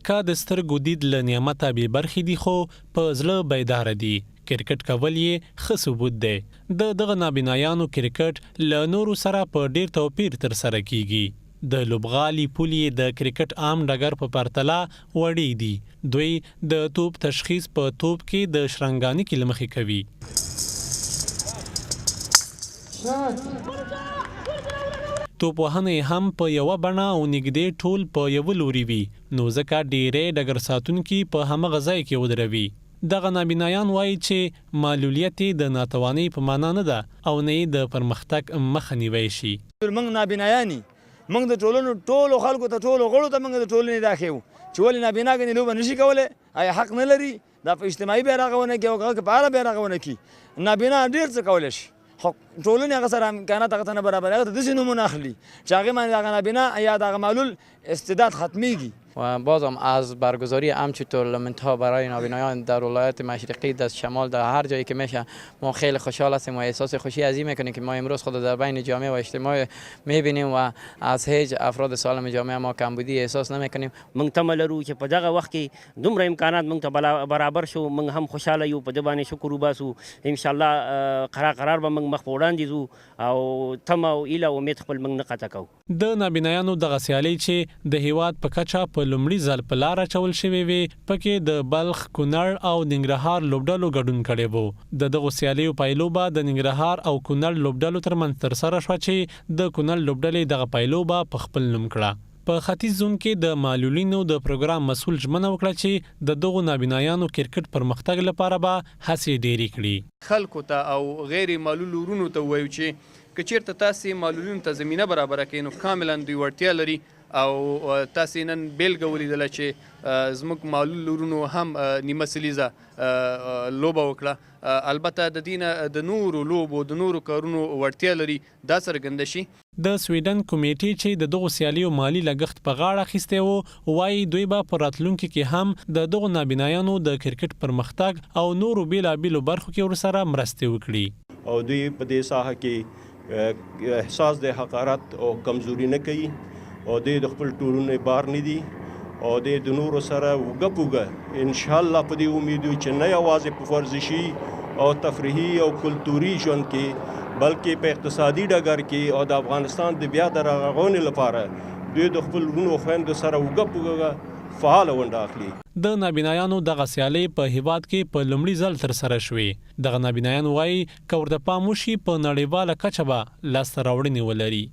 که د سترګو دید له نعمته بې برخې دي خو په زړه بیداره دي. کرکټ کول یې ښه ثبوت دی. د دغه نابینایانو کرکټ له نورو سره په ډیر توپیر ترسره کیږي. د لوبغالي پولې د کرکټ عام ډګر په پرتله وړې دي. دوی د توپ تشخیص په توپ کې د شرنګاني کې لمخې کوي. توپ وهنه هم په یوه بڼه او نږدې ټول په یوه لوري وي، نو ځکه ډیری ډګر ساتونکي په همغه ځای کې ودروي. دغه نابینایان وایي چې معلولیت د ناتوانۍ په معنا نه ده او نه یې د پرمختګ مخه نیوی شي. موږ نابینایان موږ د ټولو خلکو ته ټولو غړو ته موږ د ټولنې دا ښیو چې ولې نابینا ګنې لوبه نشي کولی، آیا حق نه لري دا په اجتماعي بیا رغونه کړي او هغه په اعلی بیا رغونه کړي. نابینا ډېر څه کولی شي خو ټولنې هغه سره امکانات هغه ته نه برابر، هغه ته داسې نومونه اخلي چې هغې باندې هغه نابینا یا دغه معلول استعداد ختمیږي. و بازم از برگزاری همچون تورنمنت ها برای نابینایان در ولایت مشرقی در شمال در هر جایی که میشه ما خیلی خوشحال هستیم و احساس خوشی عظیم میکنیم که ما امروز خود در بین جامعه و اجتماع میبینیم و از هیچ افراد سالم جامعه ما کمبودی احساس نمیکنیم. موږ تمه لرو چې په دغه وخت کې دومره امکانات موږ ته برابر شو، موږ هم خوشحاله یو، په دې باندې شکر وباسو. انشاءالله قرار به موږ مخ په وړاندې ځو او تمه او ایله او امید خپل موږ نه قطع کوو. د نابینایانو دغه سیالۍ چې د هیواد په کچه په لومړي ځل په لاره اچول شوې وې، پکې د بلخ، کونړ او ننګرهار لوبډلو ګډون کړی و. د دغو سیالیو پایلوبه د ننګرهار او کونړ لوبډلو ترمنځ ترسره شوه چې د کونړ لوبډلې دغه پایلوبه په خپل نوم کړه. په ختیځ زون کې د معلولینو د پروګرام مسؤل ژمنه وکړه چې د دغو نابینایانو کرکټ پرمختګ لپاره به هڅې ډېرې کړي. خلکو ته او غیر معلول ورونو ته وایو چې که چیرته تاسې معلولینو ته زمینه برابره کړئ نو کاملا دوی وړتیا لري او تاسې نن بیلګه ولیدله چې زموږ معلول ورونو هم نیمه سلیزه لوبه وکړه. البته د دې نه د نورو لوبو د نورو کارونو وړتیا لري دا څرګنده شي. د سویډن کمیټې چې د دغو سیالیو مالی لګښت په غاړه اخیستی و، وایي دوی به په راتلونکي کې هم د دغو نابینایانو د کرکټ پرمختګ او نورو بیلابیلو برخو کې ورسره مرستې وکړي. او دوی په دې ساحه کې احساس د حقارت او کمزوري نه کوي او د خپل ټولنې بار نه دي او د نورو سره وګپوګه ان شاء الله په دې امید چې نه یوازې په ورزشي او تفریحي او کلتوري ژوند کې بلکې په اقتصادي ډګر کې او د افغانستان د بیا د رغونې لپاره دوی د خپل ورونو خویندو سره وګپوګه فعاله ونډه اخلي. د نابینایانو دغه سیالۍ په هیواد کې په لومړي ځل ترسره شوې. دغه نابینایان وایي که ورته پام وشي په نړیواله کچه به لاسته راوړنې ولري.